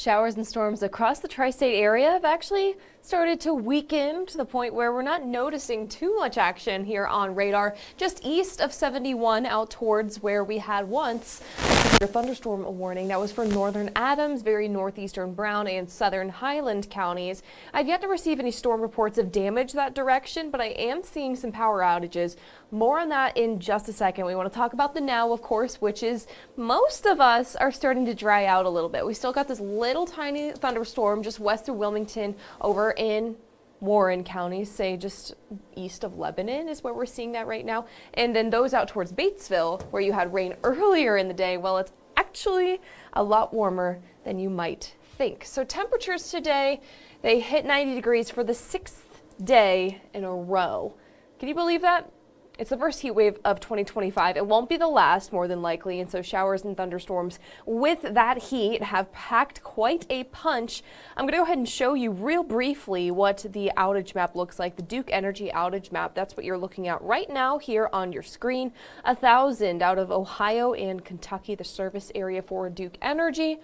Showers and storms across the tri-state area have actually started to weaken to the point where we're not noticing too much action here on radar. Just east of 71 out towards where we had once a thunderstorm warning. That was for northern Adams, very northeastern Brown, and southern Highland counties. I've yet to receive any storm reports of damage that direction, but I am seeing some power outages. More on that in just a second. We want to talk about the now, of course, which is most of us are starting to dry out a little bit. We still got this little tiny thunderstorm just west of Wilmington over in Warren County, say just east of Lebanon is where we're seeing that right now. And then those out towards Batesville where you had rain earlier in the day, well, it's actually a lot warmer than you might think. So temperatures today, they hit 90 degrees for the 6th day in a row. Can you believe that? It's the first heat wave of 2025. It won't be the last, more than likely, and so showers and thunderstorms with that heat have packed quite a punch. I'm going to go ahead and show you real briefly what the outage map looks like, the Duke Energy outage map. That's what you're looking at right now here on your screen. 1,000 out of Ohio and Kentucky, the service area for Duke Energy,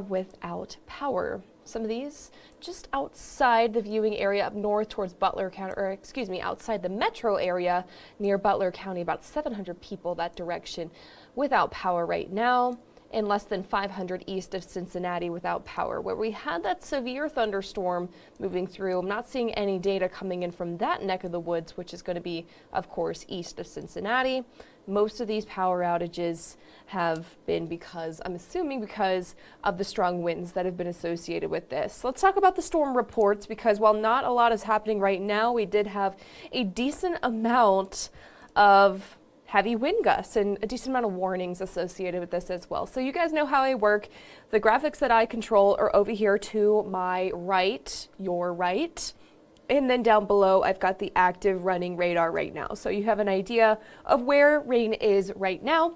without power. Some of these just outside the viewing area up north towards Butler County, or excuse me, outside the metro area near Butler County, about 700 people that direction without power right now, and less than 500 east of Cincinnati without power. Where we had that severe thunderstorm moving through, I'm not seeing any data coming in from that neck of the woods, which is going to be, of course, east of Cincinnati. Most of these power outages have been I'm assuming because of the strong winds that have been associated with this. Let's talk about the storm reports, because while not a lot is happening right now, we did have a decent amount of heavy wind gusts and a decent amount of warnings associated with this as well. So you guys know how I work. The graphics that I control are over here to my right, your right. And then down below, I've got the active running radar right now. So you have an idea of where rain is right now,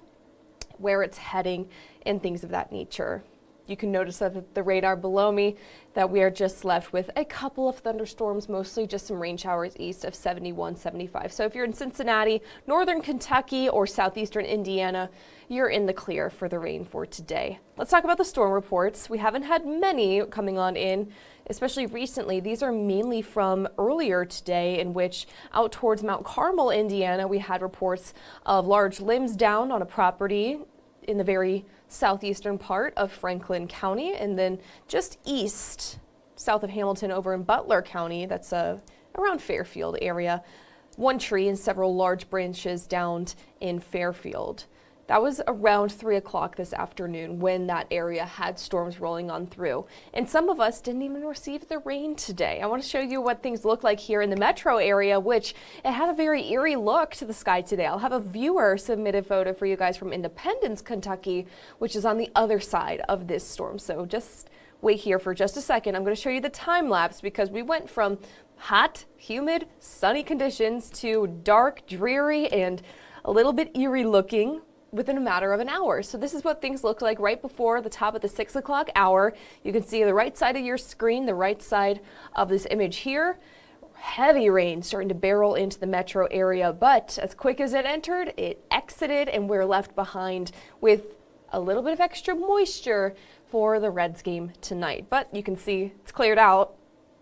where it's heading, and things of that nature. You can notice that the radar below me that we are just left with a couple of thunderstorms, mostly just some rain showers east of 71, 75. So if you're in Cincinnati, northern Kentucky, or southeastern Indiana, you're in the clear for the rain for today. Let's talk about the storm reports. We haven't had many coming on in, especially recently. These are mainly from earlier today, in which out towards Mount Carmel, Indiana, we had reports of large limbs down on a property in the very southeastern part of Franklin County, and then just east, south of Hamilton over in Butler County, that's around Fairfield area, one tree and several large branches downed in Fairfield. That was around 3 o'clock this afternoon when that area had storms rolling on through. And some of us didn't even receive the rain today. I want to show you what things look like here in the metro area, which it had a very eerie look to the sky today. I'll have a viewer submit a photo for you guys from Independence, Kentucky, which is on the other side of this storm. So just wait here for just a second. I'm going to show you the time lapse, because we went from hot, humid, sunny conditions to dark, dreary, and a little bit eerie looking within a matter of an hour. So this is what things look like right before the top of the 6 o'clock hour. You can see the right side of your screen, the right side of this image here. Heavy rain starting to barrel into the metro area, but as quick as it entered, it exited, and we're left behind with a little bit of extra moisture for the Reds game tonight. But you can see it's cleared out.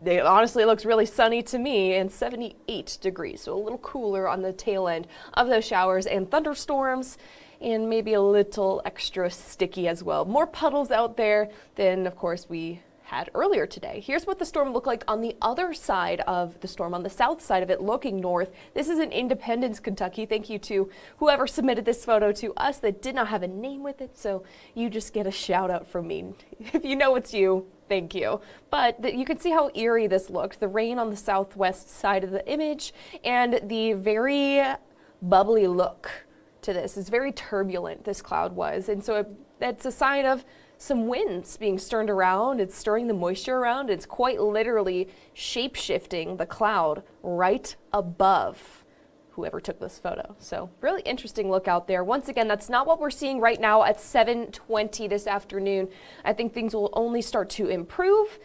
It honestly looks really sunny to me, and 78 degrees, so a little cooler on the tail end of those showers and thunderstorms, and maybe a little extra sticky as well. More puddles out there than, of course, we had earlier today. Here's what the storm looked like on the other side of the storm, on the south side of it, looking north. This is in Independence, Kentucky. Thank you to whoever submitted this photo to us that did not have a name with it, so you just get a shout out from me. If you know it's you, thank you. But you can see how eerie this looked. The rain on the southwest side of the image, and the very bubbly look to this. It's very turbulent, this cloud was, and so that's a sign of some winds being stirred around. It's stirring the moisture around. It's quite literally shape-shifting the cloud right above whoever took this photo. So really interesting look out there. Once again, that's not what we're seeing right now at 7:20 this afternoon. I think things will only start to improve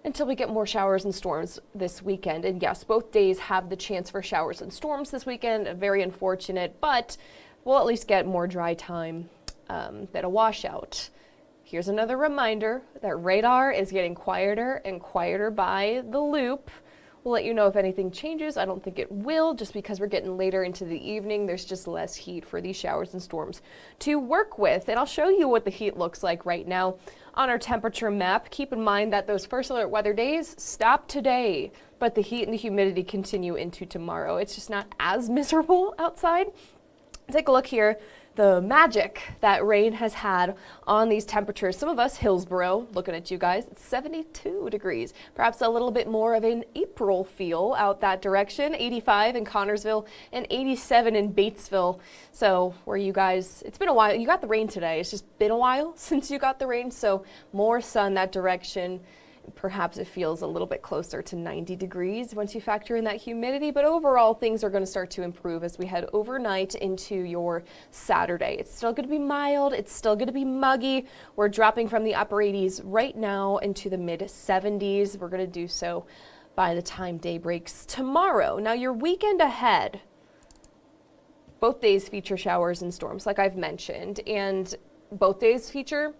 until we get more showers and storms this weekend. And yes, both days have the chance for showers and storms this weekend. Very unfortunate, but we'll at least get more dry time than a washout. here's another reminder that radar is getting quieter and quieter by the loop. We'll let you know if anything changes. I don't think it will, just because we're getting later into the evening. There's just less heat for these showers and storms to work with. And I'll show you what the heat looks like right now on our temperature map. Keep in mind that those first alert weather days stop today, but the heat and the humidity continue into tomorrow. It's just not as miserable outside. Take a look here. The magic that rain has had on these temperatures. Some of us, Hillsboro, looking at you guys, it's 72 degrees. Perhaps a little bit more of an April feel out that direction. 85 in Connorsville and 87 in Batesville. So where you guys, it's been a while. You got the rain today. It's just been a while since you got the rain. So more sun that direction. Perhaps it feels a little bit closer to 90 degrees once you factor in that humidity, but overall things are going to start to improve as we head overnight into your Saturday. It's still going to be mild. It's still going to be muggy. We're dropping from the upper 80s right now into the mid 70s. We're going to do so by the time day breaks tomorrow. Now your weekend ahead, both days feature showers and storms like I've mentioned, and both days feature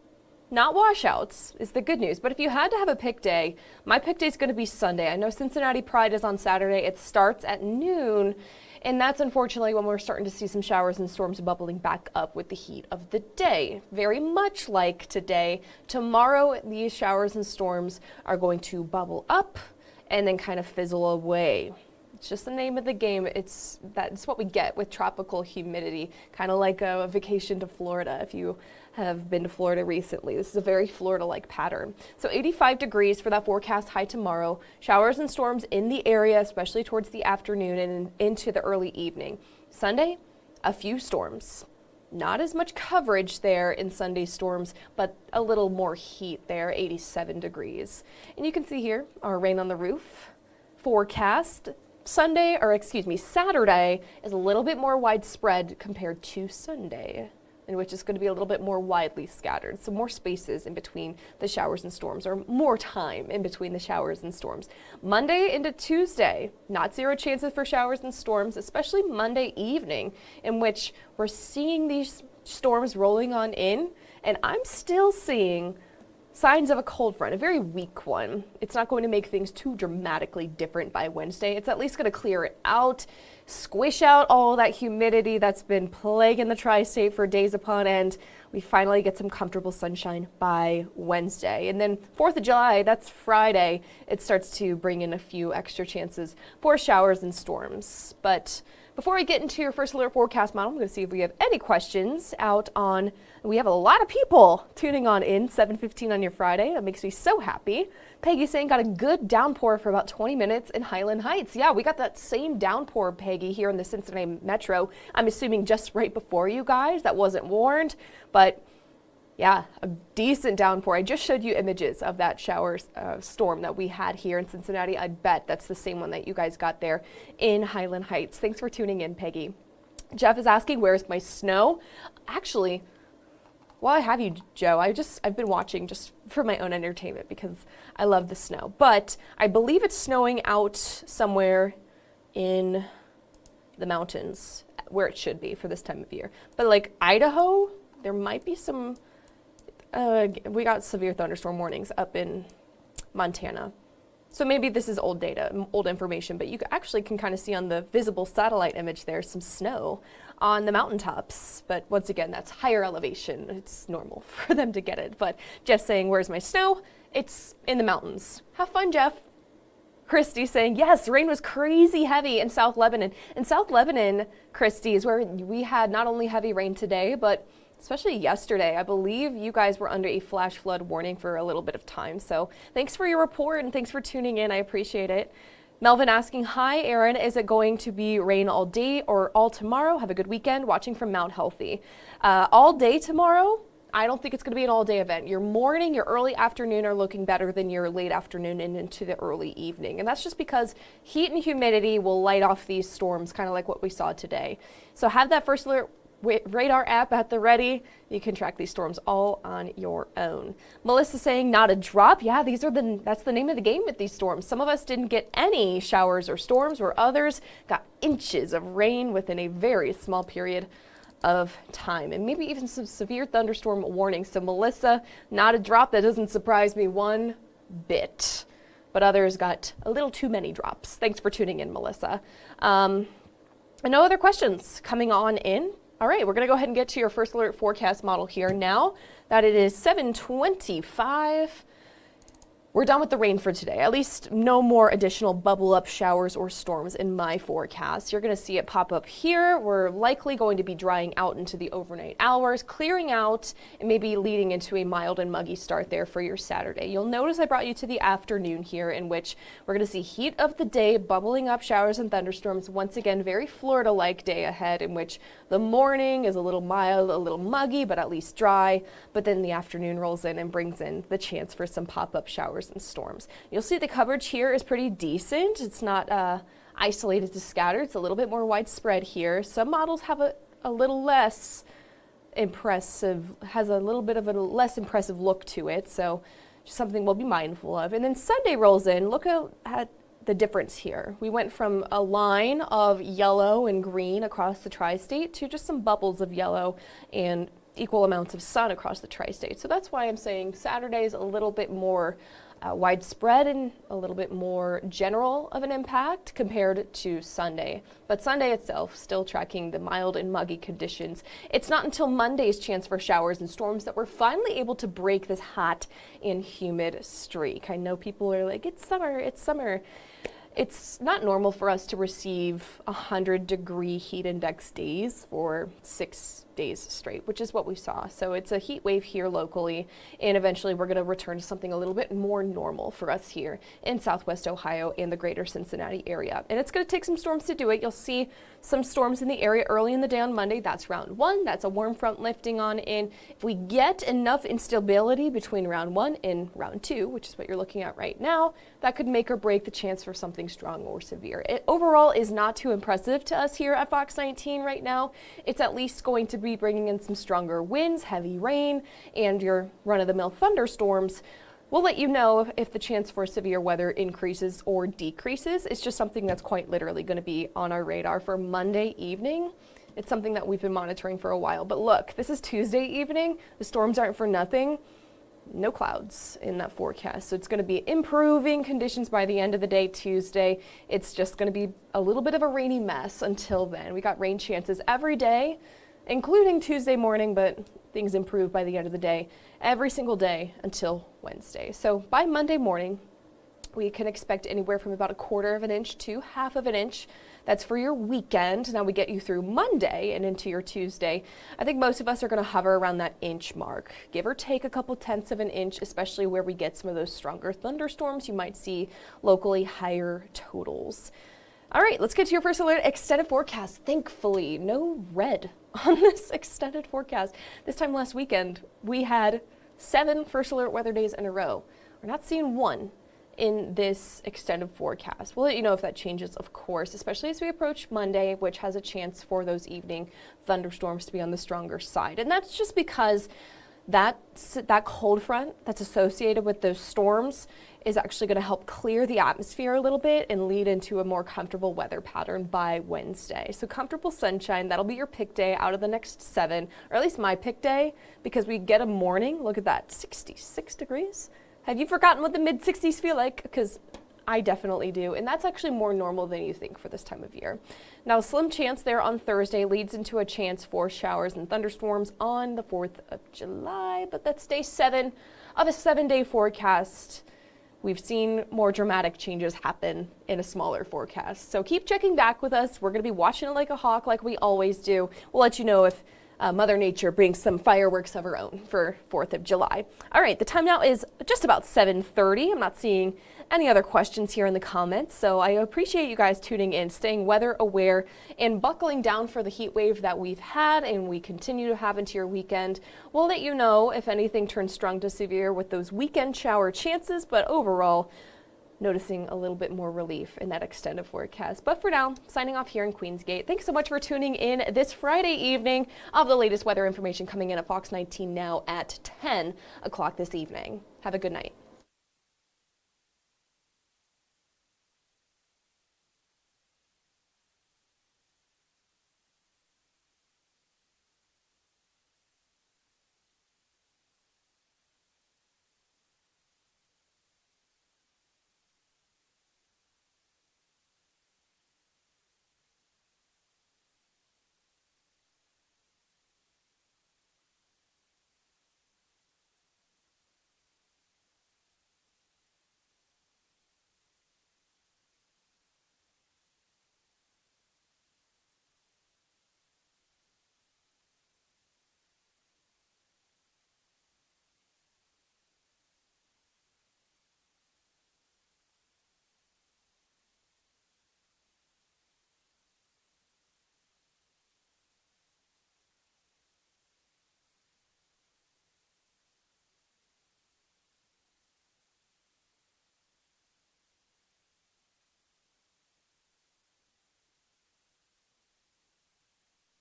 not washouts is the good news. But if you had to have a pick day, my pick day is going to be Sunday. I know Cincinnati Pride is on Saturday. It starts at noon. And that's unfortunately when we're starting to see some showers and storms bubbling back up with the heat of the day. Very much like today. Tomorrow, these showers and storms are going to bubble up and then kind of fizzle away. It's just the name of the game. That's what we get with tropical humidity, kind of like a vacation to Florida. If you have been to Florida recently, this is a very Florida-like pattern. So 85 degrees for that forecast high tomorrow. Showers and storms in the area, especially towards the afternoon and into the early evening. Sunday, a few storms. Not as much coverage there in Sunday storms, but a little more heat there, 87 degrees. And you can see here our rain on the roof forecast. Saturday is a little bit more widespread compared to Sunday, in which it's going to be a little bit more widely scattered. So more spaces in between the showers and storms, or more time in between the showers and storms. Monday into Tuesday, not zero chances for showers and storms, especially Monday evening, in which we're seeing these storms rolling on in, and I'm still seeing signs of a cold front, a very weak one. It's not going to make things too dramatically different by Wednesday. It's at least going to clear it out, squish out all that humidity that's been plaguing the tri-state for days upon end. We finally get some comfortable sunshine by Wednesday. And then 4th of July, that's Friday, it starts to bring in a few extra chances for showers and storms. But before I get into your first alert forecast model, I'm going to see if we have any questions out on. We have a lot of people tuning on in 7:15 on your Friday. That makes me so happy. Peggy saying got a good downpour for about 20 minutes in Highland Heights. Yeah, we got that same downpour, Peggy, here in the Cincinnati Metro. I'm assuming just right before you guys. That wasn't warned, but yeah, a decent downpour. I just showed you images of that storm that we had here in Cincinnati. I bet that's the same one that you guys got there in Highland Heights. Thanks for tuning in, Peggy. Jeff is asking, where's my snow? Actually, while I have you, Joe, I've been watching just for my own entertainment because I love the snow. But I believe it's snowing out somewhere in the mountains where it should be for this time of year. But like Idaho, there might be some. We got severe thunderstorm warnings up in Montana. So maybe this is old data, old information, but you actually can kind of see on the visible satellite image there some snow on the mountaintops. But once again, that's higher elevation. It's normal for them to get it. But Jeff saying, where's my snow? It's in the mountains. Have fun, Jeff. Christy saying, yes, rain was crazy heavy in South Lebanon. In South Lebanon, Christy, is where we had not only heavy rain today, but especially yesterday. I believe you guys were under a flash flood warning for a little bit of time. So thanks for your report and thanks for tuning in. I appreciate it. Melvin asking, hi, Aaron, is it going to be rain all day or all tomorrow? Have a good weekend. Watching from Mount Healthy. All day tomorrow. I don't think it's going to be an all-day event. Your morning, your early afternoon are looking better than your late afternoon and into the early evening. And that's just because heat and humidity will light off these storms, kind of like what we saw today. So have that first alert radar app at the ready. You can track these storms all on your own. Melissa saying not a drop. Yeah, that's the name of the game with these storms. Some of us didn't get any showers or storms, where others got inches of rain within a very small period of time, and maybe even some severe thunderstorm warnings. So Melissa, not a drop. That doesn't surprise me one bit, but others got a little too many drops. Thanks for tuning in, Melissa. And no other questions coming on in. All right, we're going to go ahead and get to your first alert forecast model here now that it is 7:25. We're done with the rain for today. At least no more additional bubble up showers or storms in my forecast. You're going to see it pop up here. We're likely going to be drying out into the overnight hours, clearing out, and maybe leading into a mild and muggy start there for your Saturday. You'll notice I brought you to the afternoon here, in which we're going to see heat of the day, bubbling up showers and thunderstorms. Once again, very Florida-like day ahead, in which the morning is a little mild, a little muggy, but at least dry. But then the afternoon rolls in and brings in the chance for some pop-up showers and storms. You'll see the coverage here is pretty decent. It's not isolated to scattered. It's a little bit more widespread here. Some models have a little less impressive, has a little bit of a less impressive look to it. So just something we'll be mindful of. And then Sunday rolls in. Look at the difference here. We went from a line of yellow and green across the tri-state to just some bubbles of yellow and equal amounts of sun across the tri-state. So that's why I'm saying Saturday is a little bit more widespread and a little bit more general of an impact compared to Sunday. But Sunday itself still tracking the mild and muggy conditions. It's not until Monday's chance for showers and storms that we're finally able to break this hot and humid streak. I know people are like, it's summer, it's summer. It's not normal for us to receive 100-degree heat index days for 6 days straight, which is what we saw. So it's a heat wave here locally, and eventually we're going to return to something a little bit more normal for us here in Southwest Ohio and the greater Cincinnati area. And it's going to take some storms to do it. You'll see some storms in the area early in the day on Monday. That's round one. That's a warm front lifting on in. If we get enough instability between round one and round two, which is what you're looking at right now, that could make or break the chance for something strong or severe. It overall is not too impressive to us here at Fox 19 right now. It's at least going to be bringing in some stronger winds, heavy rain, and your run-of-the-mill thunderstorms. We'll let you know if the chance for severe weather increases or decreases. It's just something that's quite literally going to be on our radar for Monday evening. It's something that we've been monitoring for a while. But look, this is Tuesday evening. The storms aren't for nothing. No clouds in that forecast. So it's going to be improving conditions by the end of the day Tuesday. It's just going to be a little bit of a rainy mess until then. We got rain chances every day, including Tuesday morning, but things improve by the end of the day, every single day until Wednesday. So by Monday morning, we can expect anywhere from about 1/4 of an inch to 1/2 of an inch. That's for your weekend. Now we get you through Monday and into your Tuesday. I think most of us are going to hover around that inch mark, give or take a couple tenths of an inch, especially where we get some of those stronger thunderstorms. You might see locally higher totals. All right, let's get to your first alert extended forecast. Thankfully, no red on this extended forecast. This time last weekend, we had 7 first alert weather days in a row. We're not seeing one in this extended forecast. We'll let you know if that changes, of course, especially as we approach Monday, which has a chance for those evening thunderstorms to be on the stronger side. And that's just because that cold front that's associated with those storms is actually going to help clear the atmosphere a little bit and lead into a more comfortable weather pattern by Wednesday. So comfortable sunshine, that'll be your pick day out of the next 7, or at least my pick day, because we get a morning, look at that, 66 degrees. Have you forgotten what the mid-60s feel like? Because I definitely do, and that's actually more normal than you think for this time of year. Now, a slim chance there on Thursday leads into a chance for showers and thunderstorms on the 4th of July, but that's day 7 of a 7-day forecast. We've seen more dramatic changes happen in a smaller forecast. So keep checking back with us. We're going to be watching it like a hawk, like we always do. We'll let you know if Mother Nature brings some fireworks of her own for 4th of July. All right, the time now is just about 7:30. I'm not seeing any other questions here in the comments, so I appreciate you guys tuning in, staying weather aware, and buckling down for the heat wave that we've had and we continue to have into your weekend. We'll let you know if anything turns strong to severe with those weekend shower chances, but overall, noticing a little bit more relief in that extended forecast. But for now, signing off here in Queensgate. Thanks so much for tuning in this Friday evening. I'll have the latest weather information coming in at Fox 19 now at 10 o'clock this evening. Have a good night.